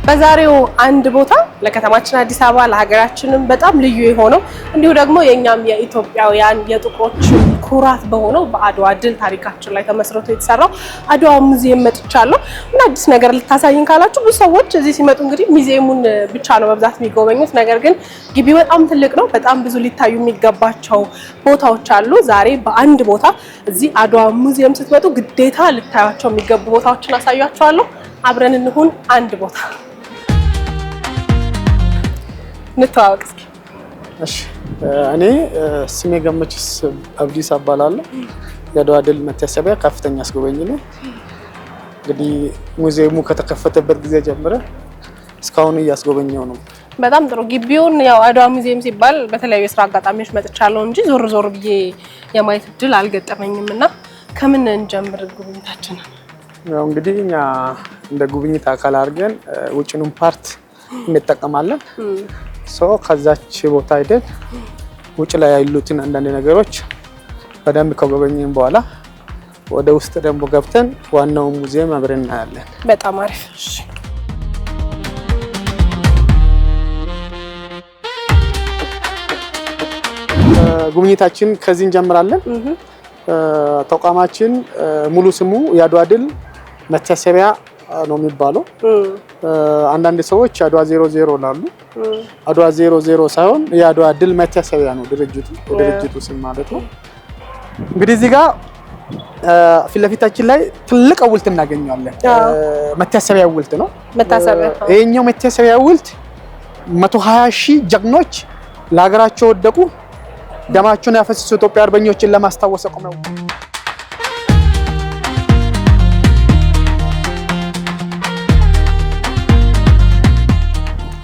በዛሬው አንድ ቦታ ለከተማችን አዲስ አበባ ለሀገራችንም በጣም ልዩ የሆነው እንዲሁ ደግሞ የኛም የኢትዮጵያውያን የጥቁሮች ኩራት በሆነው በአድዋ ድል ታሪካችን ላይ ተመስርቶ የተሰራው አድዋ ሙዚየም መጥቻለሁ። ምን አዲስ ነገር ልታሳይን ካላችሁ ብዙ ሰዎች እዚህ ሲመጡ እንግዲህ ሙዚየሙን ብቻ ነው በብዛት የሚጎበኙት። ነገር ግን ግቢው በጣም ትልቅ ነው። በጣም ብዙ ሊታዩ የሚገባቸው ቦታዎች አሉ። ዛሬ በአንድ ቦታ እዚህ አድዋ ሙዚየም ስትመጡ ግዴታ ልታያቸው የሚገቡ ቦታዎችን አሳያችኋለሁ። አብረን እንሁን አንድ ቦታ ንተዋወቅ እስኪ። እሺ እኔ ስሜ ገመችስ አብዲስ አባላለሁ። የአድዋ ድል መታሰቢያ ከፍተኛ አስጎበኝ ነኝ። እንግዲህ ሙዚየሙ ከተከፈተበት ጊዜ ጀምሮ እስካሁን እያስጎበኘው ነው። በጣም ጥሩ። ግቢውን ያው አድዋ ሙዚየም ሲባል በተለያዩ የስራ አጋጣሚዎች መጥቻለሁ እንጂ ዞር ዞር ብዬ የማየት እድል አልገጠመኝም እና ከምን እንጀምር ጉብኝታችንን? ያው እንግዲህ እኛ እንደ ጉብኝት አካል አድርገን ውጭኑን ፓርት እንጠቀማለን። ከዛች ቦታ ሄደን ውጭ ላይ ያሉትን አንዳንድ ነገሮች በደንብ ከጎበኘን በኋላ ወደ ውስጥ ደግሞ ገብተን ዋናው ሙዚየም አብረን እናያለን። በጣም አሪፍ። ጉብኝታችን ከዚህ እንጀምራለን። ተቋማችን ሙሉ ስሙ የአድዋ ድል መታሰቢያ ነው የሚባለው። አንዳንድ ሰዎች አድዋ 00 ላሉ አድዋ 00 ሳይሆን የአድዋ ድል መታሰቢያ ነው ድርጅቱ ስም ማለት ነው። እንግዲህ እዚህ ጋር ፊት ለፊታችን ላይ ትልቅ ሐውልት እናገኛለን። መታሰቢያ ሐውልት ነው። ይሄኛው መታሰቢያ ሐውልት 120,000 ጀግኖች ለሀገራቸው ወደቁ ደማቸውን ያፈሰሱ ኢትዮጵያ አርበኞችን ለማስታወስ ቆመው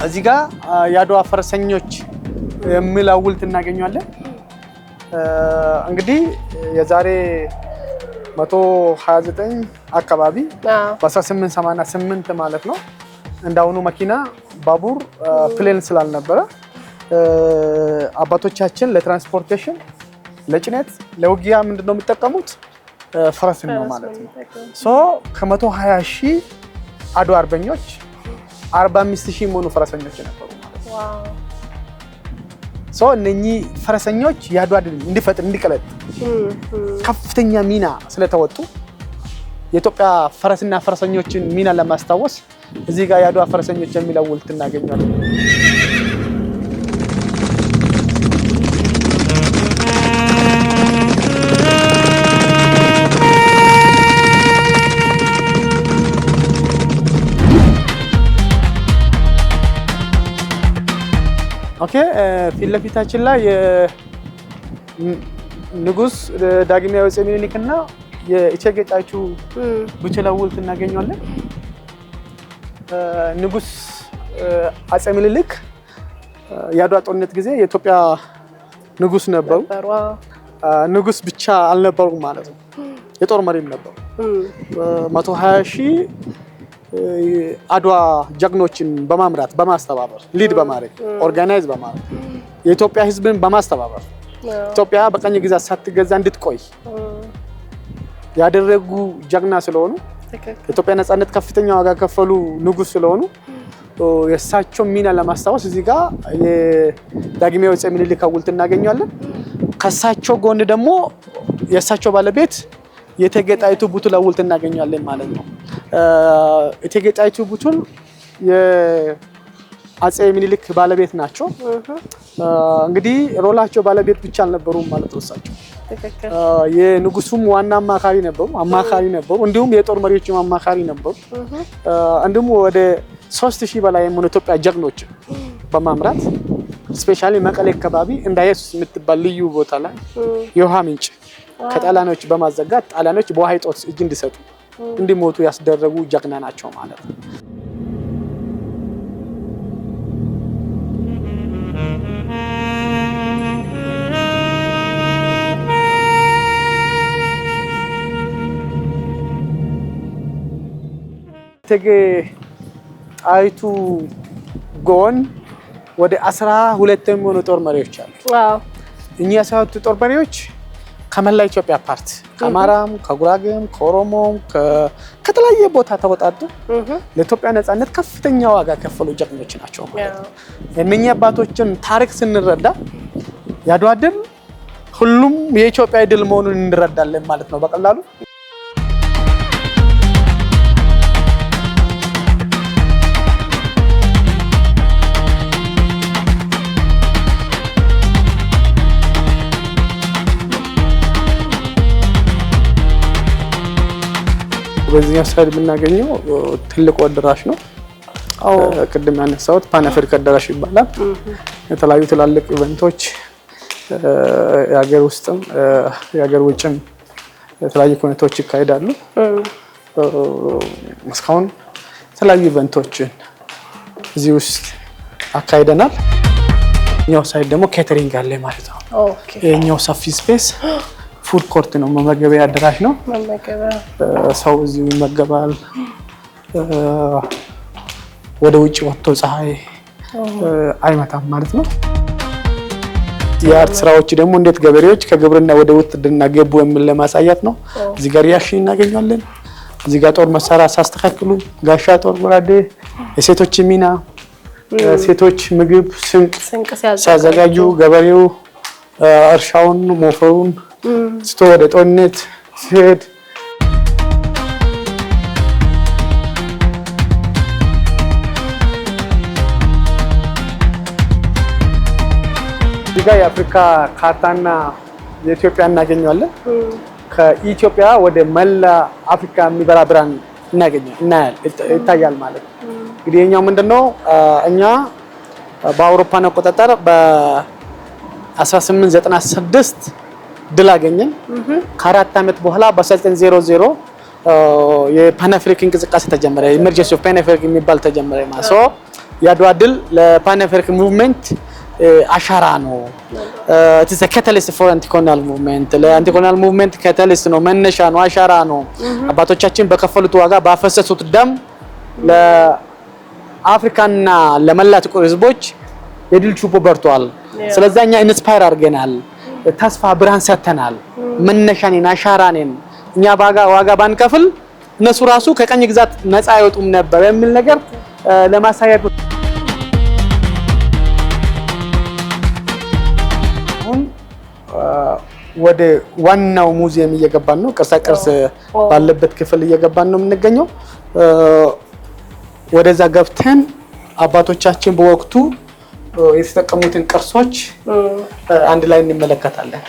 እዚህ ጋር የአድዋ ፈረሰኞች የሚል ሐውልት እናገኛለን። እንግዲህ የዛሬ 129 አካባቢ በ1888 ማለት ነው እንዳሁኑ መኪና፣ ባቡር፣ ፕሌን ስላልነበረ አባቶቻችን ለትራንስፖርቴሽን፣ ለጭነት፣ ለውጊያ ምንድነው የሚጠቀሙት? ፈረስን ነው ማለት ነው። ከ120,000 አድዋ አርበኞች 45,000 የሚሆኑ ፈረሰኞች ነበሩ ማለት ነው። እነኚህ ፈረሰኞች የአድዋ ድል እንዲፈጥን እንዲቀለጥ ከፍተኛ ሚና ስለተወጡ የኢትዮጵያ ፈረስና ፈረሰኞችን ሚና ለማስታወስ እዚህ ጋር የአድዋ ፈረሰኞች የሚል ሐውልት እናገኛለን። ፊት ለፊታችን ላይ ንጉስ ዳግማዊ አፄ ምኒልክ እና የእቴጌ ጣይቱ ቡችላ ሐውልት እናገኛለን። ንጉስ አፄ ምኒልክ የአድዋ ጦርነት ጊዜ የኢትዮጵያ ንጉስ ነበሩ። ንጉስ ብቻ አልነበሩም ማለት ነው፣ የጦር መሪም ነበሩ። 120,000 አድዋ ጀግኖችን በማምራት በማስተባበር ሊድ በማድረግ ኦርጋናይዝ በማድረግ የኢትዮጵያ ሕዝብን በማስተባበር ኢትዮጵያ በቀኝ ግዛት ሳትገዛ እንድትቆይ ያደረጉ ጀግና ስለሆኑ ኢትዮጵያ ነፃነት ከፍተኛ ዋጋ ከፈሉ ንጉስ ስለሆኑ የእሳቸው ሚና ለማስታወስ እዚህ ጋር የዳግማዊ አፄ ምኒልክ ሐውልት እናገኛለን። ከእሳቸው ጎን ደግሞ የእሳቸው ባለቤት የእቴጌ ጣይቱ ቡቱል ሐውልት እናገኛለን ማለት ነው። እቴጌ ጣይቱ ቡቱል የአፄ ምኒልክ ባለቤት ናቸው። እንግዲህ ሮላቸው ባለቤት ብቻ አልነበሩም ማለት ነው። እሳቸው የንጉሱም ዋና አማካሪ ነበሩ፣ እንዲሁም የጦር መሪዎችም አማካሪ ነበሩ። እንዲሁም ወደ 3,000 በላይ የሚሆኑ ኢትዮጵያ ጀግኖች በማምራት ስፔሻሊ መቀሌ አካባቢ እንዳየሱስ የምትባል ልዩ ቦታ ላይ የውሃ ምንጭ ከጣሊያኖች በማዘጋት ጣሊያኖች በውሃ እጦት እጅ እንዲሰጡ እንዲሞቱ ያስደረጉ ጀግና ናቸው ማለት ነው። እቴጌ ጣይቱ ጎን ወደ 12 የሚሆኑ ጦር መሪዎች አሉ። እኚህ 12 ጦር መሪዎች ከመላ ኢትዮጵያ ፓርት ከአማራም ከጉራጌም ከኦሮሞም ከተለያየ ቦታ ተወጣጡ ለኢትዮጵያ ነፃነት ከፍተኛ ዋጋ ከፈሉ ጀግኖች ናቸው ማለት ነው። እነኛ አባቶችን ታሪክ ስንረዳ የአድዋ ድል ሁሉም የኢትዮጵያ ድል መሆኑን እንረዳለን ማለት ነው በቀላሉ። በዚህኛው ሳይድ የምናገኘው ትልቁ አዳራሽ ነው። ቅድም ያነሳሁት ፓን አፍሪካ አዳራሽ ይባላል። የተለያዩ ትላልቅ ኢቨንቶች የሀገር ውስጥም የሀገር ውጭም የተለያዩ ኮሚቴዎች ይካሄዳሉ። እስካሁን የተለያዩ ኢቨንቶችን እዚህ ውስጥ አካሂደናል። ይሄኛው ሳይድ ደግሞ ኬተሪንግ አለ ማለት ነው። ይሄኛው ሰፊ ስፔስ ፉድ ኮርት ነው፣ መመገቢያ አዳራሽ ነው። ሰው እዚሁ ይመገባል። ወደ ውጭ ወጥቶ ፀሐይ አይመታም ማለት ነው። የአርት ስራዎች ደግሞ እንዴት ገበሬዎች ከግብርና ወደ ውትድርና ገቡ የሚል ለማሳየት ነው። እዚህ ጋር ያሺ እናገኛለን። እዚህ ጋር ጦር መሳሪያ ሳስተካክሉ ጋሻ፣ ጦር፣ ጎራዴ፣ የሴቶች ሚና፣ ሴቶች ምግብ ስንቅ ሲያዘጋጁ፣ ገበሬው እርሻውን ሞፈሩን ስቶ ወደ ጦርነት ሲሄድ እዚህ ጋር የአፍሪካ ካርታና የኢትዮጵያ እናገኘዋለን። ከኢትዮጵያ ወደ መላ አፍሪካ የሚበራ ብርሃን ይታያል ማለት ነው። እንግዲህ የኛው ምንድነው እኛ በአውሮፓን አቆጣጠር በ1896 ድል አገኘን። ከ4 ዓመት በኋላ በ1900 የፓን አፍሪካ እንቅስቃሴ ተጀመረ። ኢመርጀንሲ ኦፍ ፓን አፍሪካ የሚባል ተጀመረ ማለት ነው። የአድዋ ድል ለፓን አፍሪካ ሙቭመንት አሻራ ነው። it is a catalyst for anti-colonial movement ለአንቲኮሎኒያል ሙቭመንት catalyst ነው፣ መነሻ ነው፣ አሻራ ነው። አባቶቻችን በከፈሉት ዋጋ ባፈሰሱት ደም ለአፍሪካና ለመላ ጥቁር ህዝቦች የድል ችቦ በርቷል። ስለዚህ እኛ ኢንስፓየር አድርገናል፣ ተስፋ ብርሃን ሰጥተናል። መነሻ ነን፣ አሻራ ነን። እኛ ዋጋ ባንከፍል እነሱ ራሱ ከቀኝ ግዛት ነፃ አይወጡም ነበር የሚል ነገር ለማሳየት ወደ ዋናው ሙዚየም እየገባን ነው። ቅርሳ ቅርስ ባለበት ክፍል እየገባን ነው የምንገኘው። ወደዛ ገብተን አባቶቻችን በወቅቱ የተጠቀሙትን ቅርሶች አንድ ላይ እንመለከታለን።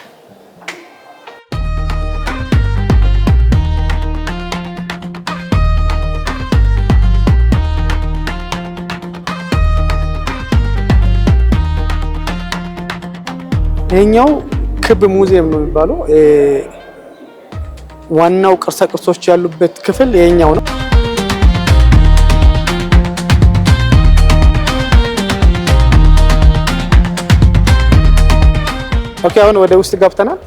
ይሄኛው ክብ ሙዚየም ነው የሚባለው። ዋናው ቅርሳ ቅርሶች ያሉበት ክፍል ይሄኛው ነው። ኦኬ፣ አሁን ወደ ውስጥ ገብተናል።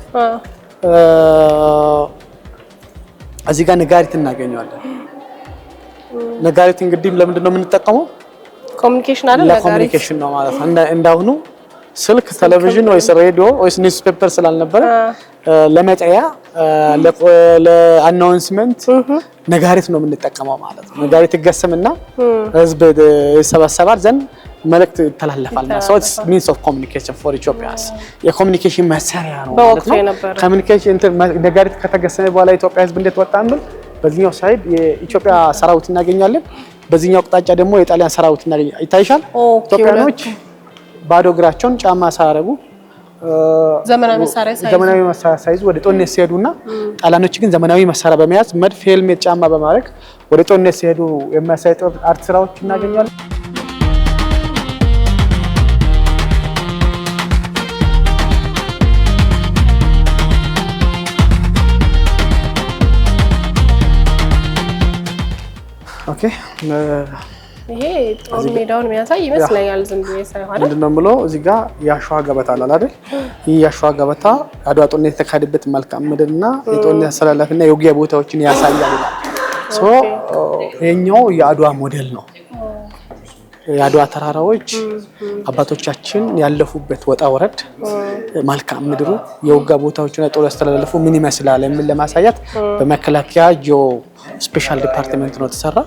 እዚህ ጋር ነጋሪት እናገኘዋለን። ነጋሪት እንግዲህ ለምንድን ነው የምንጠቀመው? ኮሙኒኬሽን አይደል? ለኮሙኒኬሽን ነው ማለት ነው። እንዳሁኑ ስልክ፣ ቴሌቪዥን ወይስ ሬዲዮ ወይስ ኒውስ ፔፐር ስላልነበረ ለመጠያ ለአናውንስመንት ነጋሪት ነው የምንጠቀመው ማለት ነው። ነጋሪት ይገሰምና ህዝብ ይሰበሰባል ዘንድ መልእክት ይተላለፋል ማለት ነው። ሚንስ ኦፍ ኮሙኒኬሽን ፎር ኢትዮጵያስ የኮሙኒኬሽን መሳሪያ ነው ማለት ነው። ኮሙኒኬሽን ነጋሪት ከተገሰመ በኋላ ኢትዮጵያ ህዝብ እንዴት ወጣ እንብል በዚህኛው ሳይድ የኢትዮጵያ ሰራዊት እናገኛለን። በዚህኛው አቅጣጫ ደግሞ የጣሊያን ሰራዊት እናገኛለን። ይታይሻል። ኢትዮጵያኖች ባዶ እግራቸውን ጫማ ሳያረጉ ዘመናዊ መሳሪያ ሳይዙ ወደ ጦርነት ሲሄዱና ጣሊያኖች ግን ዘመናዊ መሳሪያ በመያዝ መድፍ፣ ሄልሜት፣ ጫማ በማድረግ ወደ ጦርነት ሲሄዱ የሚያሳይ አርት ስራዎች እናገኛለን። ኦኬ፣ ይሄ ጦር ሜዳውን የሚያሳይ ይመስለኛል። ዝም ብዬ ሳይሆን ምንድነው ብሎ እዚህ ጋር ያሸዋ ገበታ አለ አይደል? ይህ ያሸዋ ገበታ አድዋ ጦርነት የተካሄደበት መልክዓ ምድርና የጦርነት አሰላለፍና የውጊያ ቦታዎችን ያሳያል። ሶ ይሄኛው የአድዋ ሞዴል ነው። የአድዋ ተራራዎች አባቶቻችን ያለፉበት ወጣ ወረድ መልክዓ ምድሩ የውጋ ቦታዎችና ጦር ያስተላለፉ ምን ይመስላል የሚል ለማሳየት በመከላከያ ጂኦ ስፔሻል ዲፓርትመንት ነው ተሰራ።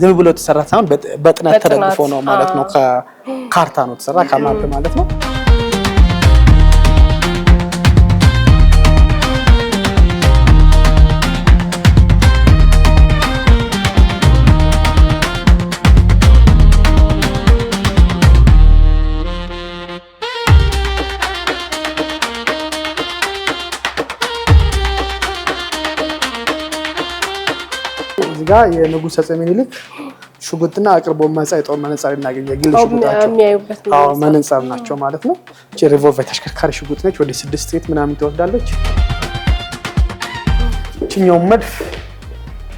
ዝም ብሎ ተሰራ ሳይሆን በጥናት ተደግፎ ነው ማለት ነው። ከካርታ ነው ተሰራ ከማፕ ማለት ነው። ጋር የንጉሥ አፄ ምኒልክ ሽጉጥና አቅርቦ መጻይ ጦር መነጽር እናገኛለን። ግል ሽጉጣቸው መነጽር ናቸው ማለት ነው። ሪቮልቨር ተሽከርካሪ ሽጉጥ ነች። ወደ 6 ሴት ምናምን ትወስዳለች። እቺኛው መድፍ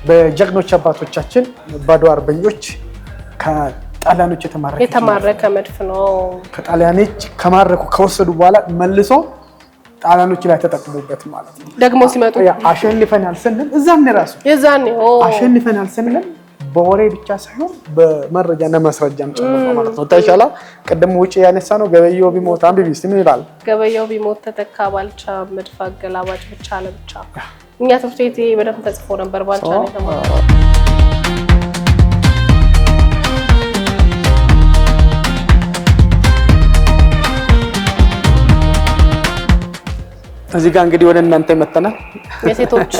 በጀግኖች አባቶቻችን ባዶ አርበኞች ከጣሊያኖች የተማረከ መድፍ ነው። ከጣሊያኖች ከማረኩ ከወሰዱ በኋላ መልሶ ጣሊያኖች ላይ ተጠቅሞበት ማለት ነው። ደግሞ ሲመጡ አሸንፈናል ስንል እዛም ራሱ የዛኔ አሸንፈናል ስንል በወሬ ብቻ ሳይሆን በመረጃና ማስረጃም ጭምር ማለት ነው። ታይሻላ ቀደም ውጪ ያነሳ ነው ገበየው ቢሞት አንብቢ እስቲ ምን ይላል? ገበየው ቢሞት ተተካ ባልቻ መድፍ አገላባጭ ብቻ ለብቻ። እኛ ትምህርት ቤት በደንብ ተጽፎ ነበር ባልቻ ነው የተማረው። እዚህ ጋር እንግዲህ ወደ እናንተ መተናል። የሴቶች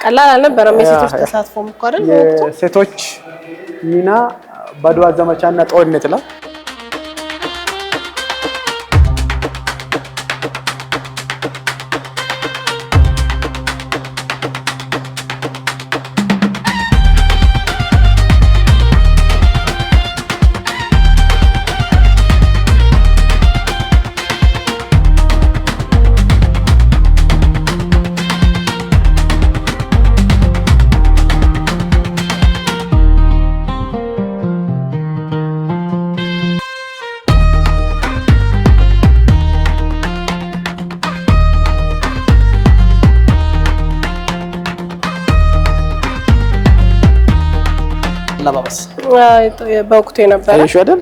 ቀላል አልነበረም። የሴቶች ተሳትፎ መቋረጥ ነው። የሴቶች ሚና በአድዋ ዘመቻና ጦርነት ላይ ለባበስ በወቅቱ የነበረ እሺ አይደል?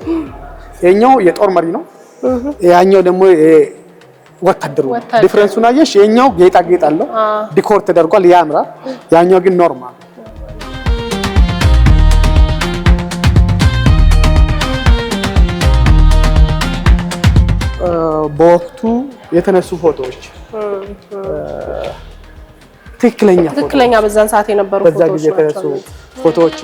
የኛው የጦር መሪ ነው። ያኛው ደግሞ ወታደሩ ዲፈረንሱን አየሽ? የኛው ጌጣጌጥ አለው ዲኮር ተደርጓል ያምራል። ያኛው ግን ኖርማል። በወቅቱ የተነሱ ፎቶዎች ትክክለኛ በዛን ሰዓት የነበሩ ፎቶዎች በዛ ጊዜ የተነሱ ፎቶዎች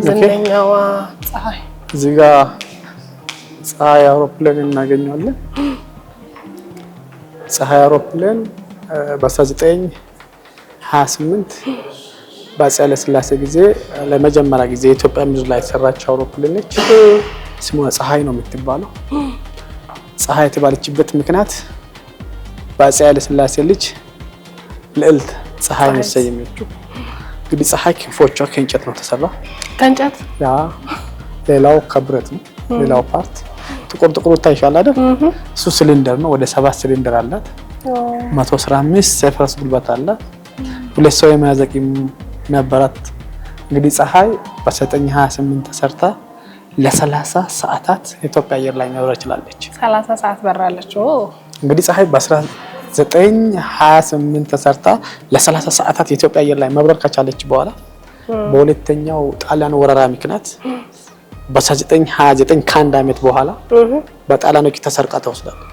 ዝነኛዋ ፀሐይ እዚህ ጋር ፀሐይ አውሮፕላን እናገኛለን። ፀሐይ አውሮፕላን በ1928 በአፄ ኃይለ ሥላሴ ጊዜ ለመጀመሪያ ጊዜ የኢትዮጵያ ምድር ላይ የተሰራች አውሮፕላን ነች። ስሟ ፀሐይ ነው የምትባለው። ፀሐይ የተባለችበት ምክንያት በአፄ ኃይለ ሥላሴ ልጅ ልዕልት ፀሐይ ነው የሰየመችው። እንግዲህ ፀሐይ ክንፎቿ ከእንጨት ነው ተሰራ። ከእንጨት ያ ሌላው ከብረት ነው። ሌላው ፓርት ጥቁር ታይሻል አይደል? እሱ ሲሊንደር ነው። ወደ 7 ሲሊንደር አላት። 115 ሰፈርስ ጉልበት አላት። 2 ሰው የመያዝ አቅም ነበራት። እንግዲህ ፀሐይ በ1928 ተሰርታ ለ30 ሰዓታት ኢትዮጵያ አየር ላይ መብረር ችላለች። 30 ሰዓት በራለች። እንግዲህ ፀሐይ በ1928 ተሰርታ ለ30 ሰዓታት የኢትዮጵያ አየር ላይ መብረር ከቻለች በኋላ በሁለተኛው ጣሊያን ወረራ ምክንያት በ1929 ከአንድ ዓመት በኋላ በጣሊያኖች ተሰርቃ ተወስዳለች።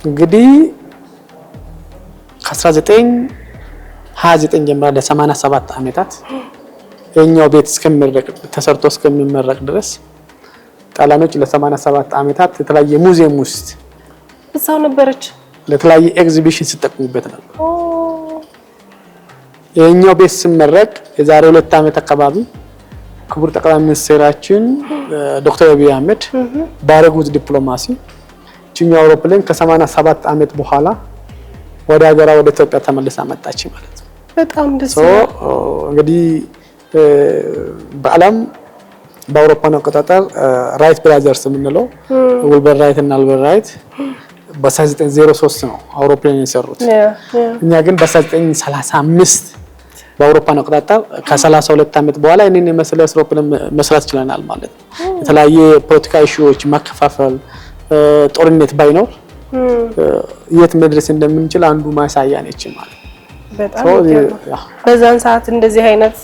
እንግዲህ ከ1929 ጀምራ ለ87 ዓመታት የኛው ቤት ተሰርቶ እስከሚመረቅ ድረስ ጣሊያኖች ለ87 ዓመታት የተለያየ ሙዚየም ውስጥ እዛው ነበረች። ለተለያየ ኤግዚቢሽን ሲጠቀሙበት ነበር። የኛው ቤት ሲመረቅ የዛሬ 2 ዓመት አካባቢ ክቡር ጠቅላይ ሚኒስትራችን ዶክተር አብይ አህመድ ባረጉት ዲፕሎማሲ እቺኛው አውሮፕላን ከ87 ዓመት በኋላ ወደ ሀገራ ወደ ኢትዮጵያ ተመልሳ መጣች ማለት ነው። በጣም ደስ ይላል። እንግዲህ በዓለም በአውሮፓውያን አቆጣጠር ራይት ብራዘርስ የምንለው ዊልበር ራይት እና አልበር ራይት በ1903 ነው አውሮፕላን የሰሩት። እኛ ግን በ1935 በአውሮፓውያን አቆጣጠር ከ32 ዓመት በኋላ እኔን የመሰለ አውሮፕላን መስራት ችለናል ማለት ነው። የተለያየ ፖለቲካ ኢሹዎች መከፋፈል ጦርነት ባይኖር የት መድረስ እንደምንችል አንዱ ማሳያ ነች ማለት ነው። በጣም በዛን ሰዓት እንደዚህ አይነት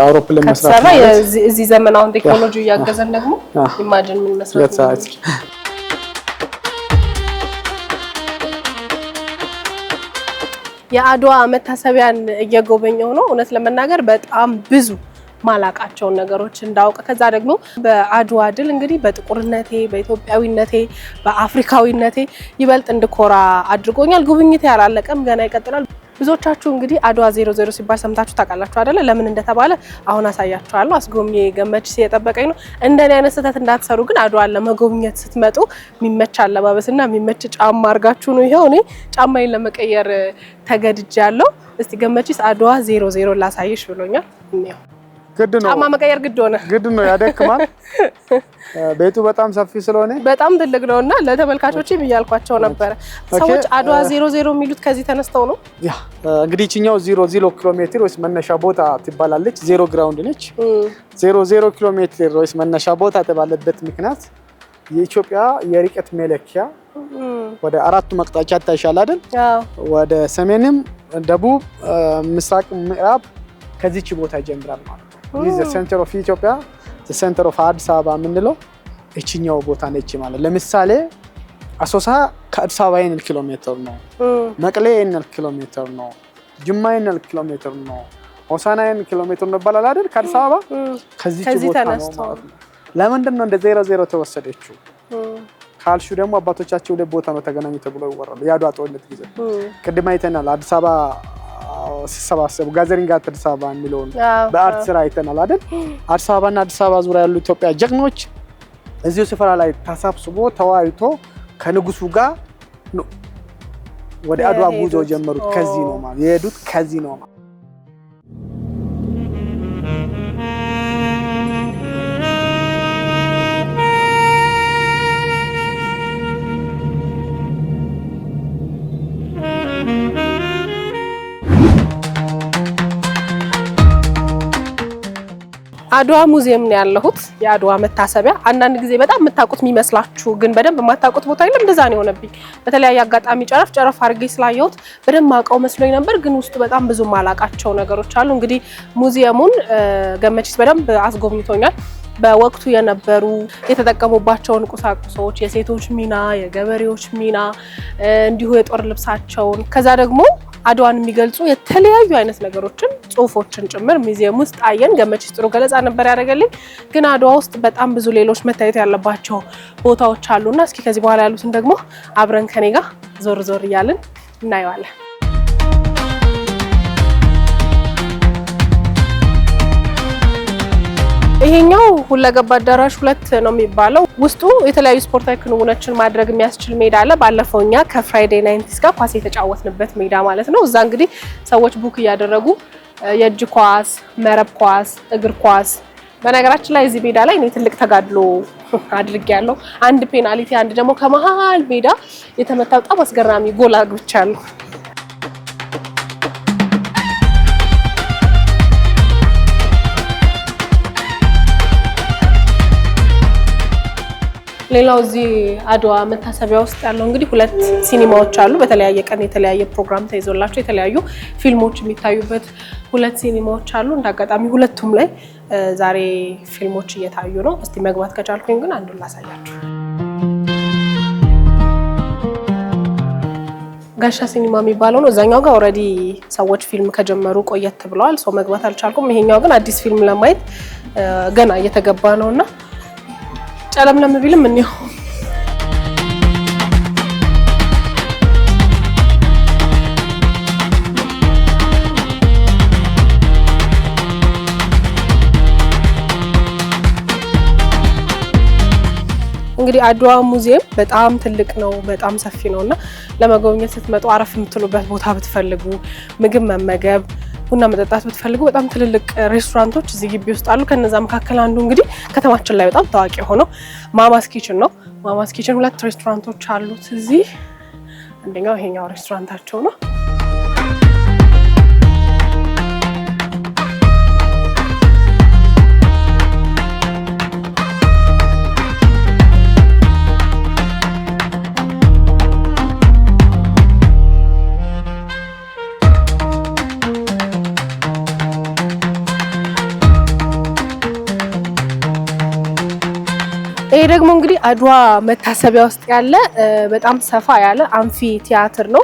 አውሮፕላን መስራት እዚህ ዘመናውን ቴክኖሎጂ ያገዘን ደግሞ ኢማጂን ምን መስራት ነው። የአድዋ መታሰቢያን እየጎበኘው ነው። እውነት ለመናገር በጣም ብዙ ማላቃቸውን ነገሮች እንዳውቅ ከዛ ደግሞ በአድዋ ድል እንግዲህ በጥቁርነቴ በኢትዮጵያዊነቴ በአፍሪካዊነቴ ይበልጥ እንድኮራ አድርጎኛል። ጉብኝቴ ያላለቀም ገና ይቀጥላል። ብዙዎቻችሁ እንግዲህ አድዋ 00 ሲባል ሰምታችሁ ታውቃላችሁ አይደለ? ለምን እንደተባለ አሁን አሳያችኋለሁ። አስጎብኚ ገመችስ እየጠበቀኝ ነው። እንደኔ አይነት ስህተት እንዳትሰሩ ግን አድዋን ለመጎብኘት ስትመጡ የሚመች አለባበስና የሚመች ጫማ አድርጋችሁ ነው። ይሄው እኔ ጫማዬን ለመቀየር ተገድጃለሁ። እስቲ ገመችስ አድዋ 00 ላሳይሽ ብሎኛል። እንየው። ግድ ነው ጫማ መቀየር ግድ ነው ያደክማል። ቤቱ በጣም ሰፊ ስለሆነ በጣም ትልቅ ነውና ለተመልካቾችም እያልኳቸው ነበር። ሰዎች አድዋ 00 የሚሉት ከዚህ ተነስተው ነው። ያ እንግዲህ እቺኛው 00 ኪሎ ሜትር ወይስ መነሻ ቦታ ትባላለች። 0 ግራውንድ ነች። 00 ኪሎ ሜትር ወይስ መነሻ ቦታ ተባለበት ምክንያት የኢትዮጵያ የርቀት መለኪያ ወደ አራቱ መቅጣጫ ታይሻል አይደል? ወደ ሰሜንም፣ ደቡብ፣ ምስራቅ፣ ምዕራብ ከዚች ቦታ ይጀምራል ማለት ነው። this is the center of Ethiopia, the center of አዲስ አበባ የምንለው እቺኛው ቦታ ነች ማለት። ለምሳሌ አሶሳ ከአዲስ አበባ 1 ኪሎ ሜትር ነው። መቀሌ 1 ኪሎ ሜትር ነው። ጅማ 1 ኪሎ ሜትር ነው። ሆሳዕና 1 ኪሎ ሜትር ነው ይባላል አይደል? ከአዲስ አበባ ከዚህ ቦታ ነው ማለት ነው። ለምንድን ነው እንደ 00 ተወሰደችው ካልሹ ደግሞ አባቶቻቸው ወደ ቦታ ነው ተገናኙ ተብሎ ይወራሉ። የአድዋ ጦርነት ጊዜ ቅድም አይተናል። አዲስ አበባ ሲሰባሰቡ ጋዘሪንጋ አዲስ አበባ የሚለው በአርት ስራ አይተናል አይደል? አዲስ አበባና አዲስ አበባ ዙሪያ ያሉ ኢትዮጵያ ጀግኖች እዚሁ ስፍራ ላይ ተሰብስቦ ተዋይቶ ከንጉሱ ጋር ወደ አድዋ ጉዞ ጀመሩት። ከዚህ ነው ማለት የሄዱት ከዚህ ነው ማለት። አድዋ ሙዚየም ነው ያለሁት። የአድዋ መታሰቢያ አንዳንድ ጊዜ በጣም የምታውቁት የሚመስላችሁ ግን በደንብ የማታውቁት ቦታ አይደለም። እንደዛ ነው የሆነብኝ። በተለያየ አጋጣሚ ጨረፍ አድርጌ ስላየሁት በደንብ ማውቀው መስሎኝ ነበር፣ ግን ውስጡ በጣም ብዙ ማላቃቸው ነገሮች አሉ። እንግዲህ ሙዚየሙን ገመችስ በደንብ አስጎብኝቶኛል። በወቅቱ የነበሩ የተጠቀሙባቸውን ቁሳቁሶች፣ የሴቶች ሚና፣ የገበሬዎች ሚና፣ እንዲሁ የጦር ልብሳቸውን ከዛ ደግሞ አድዋን የሚገልጹ የተለያዩ አይነት ነገሮችን ጽሁፎችን ጭምር ሙዚየም ውስጥ አየን። ገመችስ ጥሩ ገለጻ ነበር ያደረገልኝ። ግን አድዋ ውስጥ በጣም ብዙ ሌሎች መታየት ያለባቸው ቦታዎች አሉና እስኪ ከዚህ በኋላ ያሉትን ደግሞ አብረን ከኔ ጋር ዞር ዞር እያልን እናየዋለን። ይሄኛው ሁለገብ አዳራሽ 2 ነው የሚባለው። ውስጡ የተለያዩ ስፖርታዊ ክንውኖችን ማድረግ የሚያስችል ሜዳ አለ። ባለፈው እኛ ከፍራይዴይ ናይንቲስ ጋር ኳስ የተጫወትንበት ሜዳ ማለት ነው። እዛ እንግዲህ ሰዎች ቡክ እያደረጉ የእጅ ኳስ፣ መረብ ኳስ፣ እግር ኳስ። በነገራችን ላይ እዚህ ሜዳ ላይ እኔ ትልቅ ተጋድሎ አድርጌያለሁ። አንድ ፔናልቲ፣ አንድ ደግሞ ከመሃል ሜዳ የተመታ በጣም አስገራሚ ጎል አግብቻለሁ። ሌላው እዚህ አድዋ መታሰቢያ ውስጥ ያለው እንግዲህ 2 ሲኒማዎች አሉ። በተለያየ ቀን የተለያየ ፕሮግራም ተይዞላቸው የተለያዩ ፊልሞች የሚታዩበት 2 ሲኒማዎች አሉ። እንዳጋጣሚ ሁለቱም ላይ ዛሬ ፊልሞች እየታዩ ነው። እስቲ መግባት ከቻልኩኝ ግን አንዱን ላሳያችሁ። ጋሻ ሲኒማ የሚባለው ነው። እዛኛው ጋር ኦልሬዲ ሰዎች ፊልም ከጀመሩ ቆየት ብለዋል። ሰው መግባት አልቻልኩም። ይሄኛው ግን አዲስ ፊልም ለማየት ገና እየተገባ ነውና ጨለምለም ቢልም እንየው። እንግዲህ አድዋ ሙዚየም በጣም ትልቅ ነው፣ በጣም ሰፊ ነውና ለመጎብኘት ስትመጡ አረፍ የምትሉበት ቦታ ብትፈልጉ፣ ምግብ መመገብ፣ ቡና መጠጣት ብትፈልጉ በጣም ትልልቅ ሬስቶራንቶች እዚህ ግቢ ውስጥ አሉ። ከነዛ መካከል አንዱ እንግዲህ ከተማችን ላይ በጣም ታዋቂ ሆነው ማማስ ኪችን ነው። ማማስ ኪችን 2 ሬስቶራንቶች አሉት እዚህ። አንደኛው ይሄኛው ሬስቶራንታቸው ነው። ይሄ ደግሞ እንግዲህ አድዋ መታሰቢያ ውስጥ ያለ በጣም ሰፋ ያለ አምፊ ቲያትር ነው።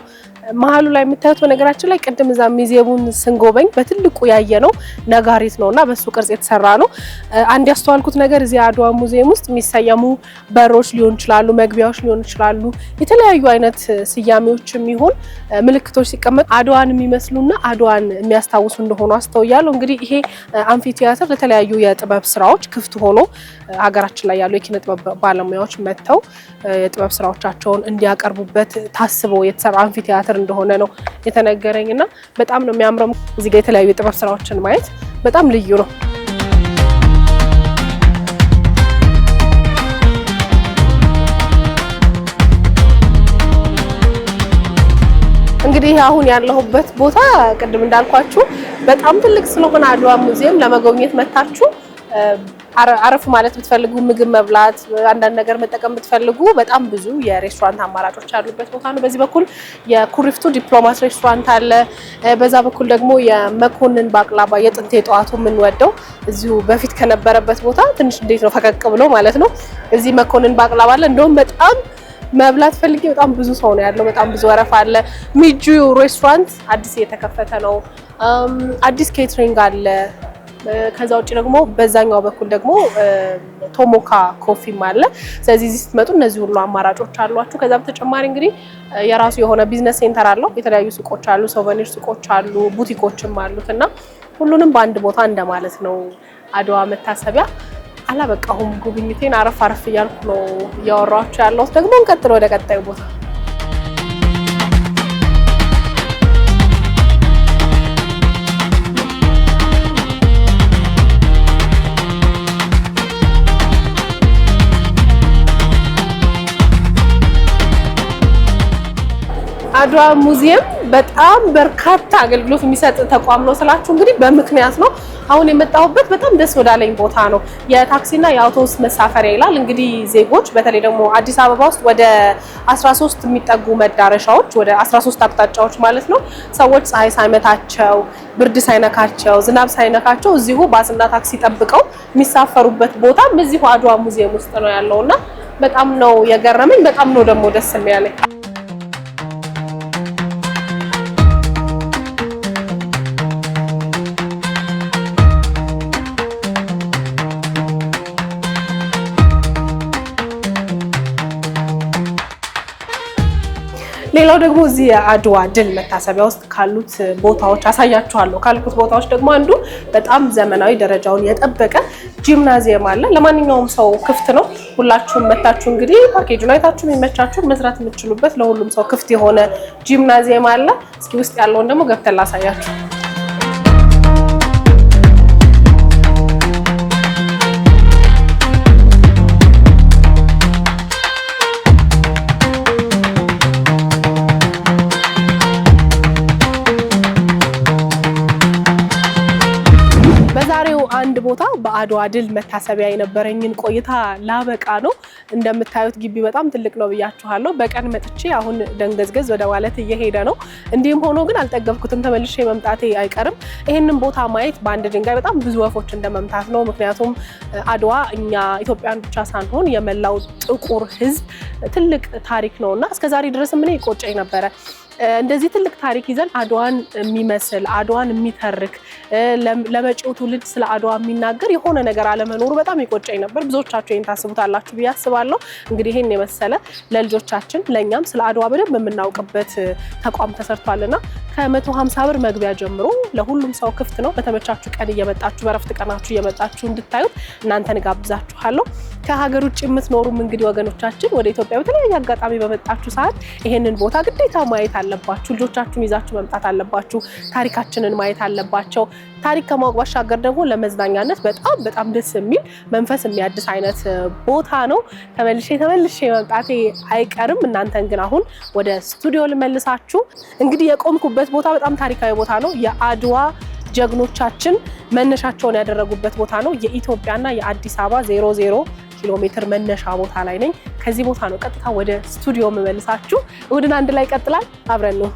መሀሉ ላይ የምታዩት በነገራችን ላይ ቅድም እዛ ሙዚየሙን ስንጎበኝ በትልቁ ያየነው ነጋሪት ነውና በሱ ቅርጽ የተሰራ ነው። አንድ ያስተዋልኩት ነገር እዚህ አድዋ ሙዚየም ውስጥ የሚሰየሙ በሮች ሊሆን ይችላሉ፣ መግቢያዎች ሊሆን ይችላሉ፣ የተለያዩ አይነት ስያሜዎችም ይሁን ምልክቶች ሲቀመጡ አድዋን የሚመስሉና አድዋን የሚያስታውሱ እንደሆኑ አስተውያለሁ። እንግዲህ ይሄ አምፊ ቲያትር ለተለያዩ የጥበብ ስራዎች ክፍት ሆኖ ሀገራችን ላይ ያሉ የኪነ ጥበብ ባለሙያዎች መጥተው የጥበብ ስራዎቻቸውን እንዲያቀርቡበት ታስቦ የተሰራ አምፊ ቲያትር እንደሆነ ነው የተነገረኝና በጣም ነው የሚያምረው። እዚህ ጋር የተለያዩ የጥበብ ስራዎችን ማየት በጣም ልዩ ነው። እንግዲህ አሁን ያለሁበት ቦታ ቅድም እንዳልኳችሁ በጣም ትልቅ ስለሆነ አድዋ ሙዚየም ለመጎብኘት መታችሁ አረፍ ማለት ብትፈልጉ፣ ምግብ መብላት፣ አንዳንድ ነገር መጠቀም ብትፈልጉ በጣም ብዙ የሬስቶራንት አማራጮች ያሉበት ቦታ ነው። በዚህ በኩል የኩሪፍቱ ዲፕሎማት ሬስቶራንት አለ። በዛ በኩል ደግሞ የመኮንን ባቅላባ የጥንት የጠዋቱ የምንወደው እዚሁ በፊት ከነበረበት ቦታ ትንሽ እንዴት ነው ፈቀቅ ብሎ ማለት ነው። እዚህ መኮንን ባቅላባ አለ። እንደውም በጣም መብላት ፈልጌ በጣም ብዙ ሰው ነው ያለው። በጣም ብዙ ወረፋ አለ። ሚጁ ሬስቶራንት አዲስ እየተከፈተ ነው። አዲስ ኬትሪንግ አለ። ከዛ ውጭ ደግሞ በዛኛው በኩል ደግሞ ቶሞካ ኮፊም አለ። ስለዚህ እዚህ ስትመጡ እነዚህ ሁሉ አማራጮች አሏችሁ። ከዛ በተጨማሪ እንግዲህ የራሱ የሆነ ቢዝነስ ሴንተር አለው። የተለያዩ ሱቆች አሉ፣ ሶቨኒር ሱቆች አሉ፣ ቡቲኮችም አሉት እና ሁሉንም በአንድ ቦታ እንደማለት ነው። አድዋ መታሰቢያ አላበቃሁም። ጉብኝቴን አረፍ አረፍ እያልኩ ነው እያወራችሁ ያለሁት። ደግሞ እንቀጥል ወደ ቀጣዩ ቦታ። አድዋ ሙዚየም በጣም በርካታ አገልግሎት የሚሰጥ ተቋም ነው ስላችሁ እንግዲህ በምክንያት ነው። አሁን የመጣሁበት በጣም ደስ ወዳለኝ ቦታ ነው። የታክሲና የአውቶቡስ መሳፈሪያ ይላል። እንግዲህ ዜጎች በተለይ ደግሞ አዲስ አበባ ውስጥ ወደ 13 የሚጠጉ መዳረሻዎች፣ ወደ 13 አቅጣጫዎች ማለት ነው። ሰዎች ፀሐይ ሳይመታቸው፣ ብርድ ሳይነካቸው፣ ዝናብ ሳይነካቸው እዚሁ ባስና ታክሲ ጠብቀው የሚሳፈሩበት ቦታም እዚሁ አድዋ ሙዚየም ውስጥ ነው ያለውና በጣም ነው የገረመኝ። በጣም ነው ደግሞ ደስ የሚያለኝ። ሌላው ደግሞ እዚህ የአድዋ ድል መታሰቢያ ውስጥ ካሉት ቦታዎች አሳያችኋለሁ። ካሉት ቦታዎች ደግሞ አንዱ በጣም ዘመናዊ ደረጃውን የጠበቀ ጂምናዚየም አለ። ለማንኛውም ሰው ክፍት ነው። ሁላችሁም መታችሁ እንግዲህ ፓኬጁን አይታችሁ የሚመቻችሁ መስራት የምትችሉበት ለሁሉም ሰው ክፍት የሆነ ጂምናዚየም አለ። እስኪ ውስጥ ያለውን ደግሞ ገብተን ላሳያችሁ። አንድ ቦታ በአድዋ ድል መታሰቢያ የነበረኝን ቆይታ ላበቃ ነው። እንደምታዩት ግቢ በጣም ትልቅ ነው ብያችኋለሁ። በቀን መጥቼ አሁን ደንገዝገዝ ወደ ማለት እየሄደ ነው። እንዲህም ሆኖ ግን አልጠገብኩትም፣ ተመልሼ መምጣቴ አይቀርም። ይህንን ቦታ ማየት በአንድ ድንጋይ በጣም ብዙ ወፎች እንደመምታት ነው። ምክንያቱም አድዋ እኛ ኢትዮጵያን ብቻ ሳንሆን የመላው ጥቁር ሕዝብ ትልቅ ታሪክ ነውና እስከዛሬ ድረስ ምን ይቆጨኝ ነበረ እንደዚህ ትልቅ ታሪክ ይዘን አድዋን የሚመስል አድዋን የሚተርክ ለመጪው ትውልድ ስለ አድዋ የሚናገር የሆነ ነገር አለመኖሩ በጣም ይቆጨኝ ነበር። ብዙዎቻችሁ ይሄን ታስቡታላችሁ ብዬ አስባለሁ። እንግዲህ ይሄን የመሰለ ለልጆቻችን ለኛም ስለ አድዋ በደንብ የምናውቅበት ተቋም ተሰርቷልና ከ150 ብር መግቢያ ጀምሮ ለሁሉም ሰው ክፍት ነው። በተመቻችሁ ቀን እየመጣችሁ በረፍት ቀናችሁ እየመጣችሁ እንድታዩት እናንተን ጋብዛችኋለሁ። ከሀገር ውጭ የምትኖሩም እንግዲህ ወገኖቻችን ወደ ኢትዮጵያ በተለያየ አጋጣሚ በመጣችሁ ሰዓት ይሄንን ቦታ ግዴታ ማየት አለባችሁ። ልጆቻችሁን ይዛችሁ መምጣት አለባችሁ። ታሪካችንን ማየት አለባቸው። ታሪክ ከማወቅ ባሻገር ደግሞ ለመዝናኛነት በጣም ደስ የሚል መንፈስ የሚያድስ አይነት ቦታ ነው። ተመልሼ መምጣቴ አይቀርም። እናንተን ግን አሁን ወደ ስቱዲዮ ልመልሳችሁ። እንግዲህ የቆምኩበት ቦታ በጣም ታሪካዊ ቦታ ነው። የአድዋ ጀግኖቻችን መነሻቸውን ያደረጉበት ቦታ ነው። የኢትዮጵያና የአዲስ አበባ 00 ኪሎ ሜትር መነሻ ቦታ ላይ ነኝ። ከዚህ ቦታ ነው ቀጥታ ወደ ስቱዲዮ የምመልሳችሁ። እሁድን አንድ ላይ ይቀጥላል። አብረን ነው